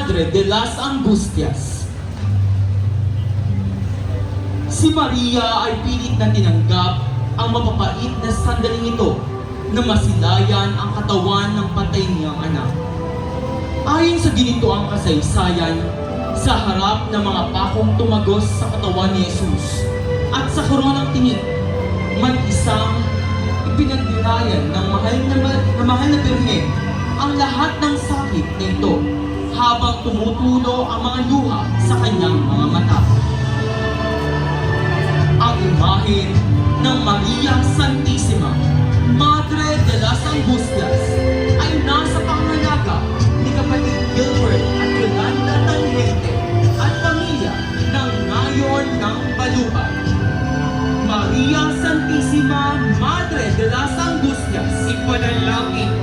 Madre de las Angustias. Si Maria ay pilit na tinanggap ang mapapait na sandaling ito na masilayan ang katawan ng patay niyang anak. Ayon sa ginitoang kasaysayan, sa harap ng mga pakong tumagos sa katawan ni Jesus at sa koronang tinik, mag-isang ipinagdirayan ng mahal na Birhen ang lahat ng sakit nito habang tumutulo ang mga luha sa kanyang mga mata. Ang imahe ng Maria Santissima, Madre de las Angustias, ay nasa pangangalaga ni kapatid Gilbert at Yolanda Tangente at pamilya ng Ngayon ng Baluhan. Maria Santissima, Madre de las Angustias, Ipanalangin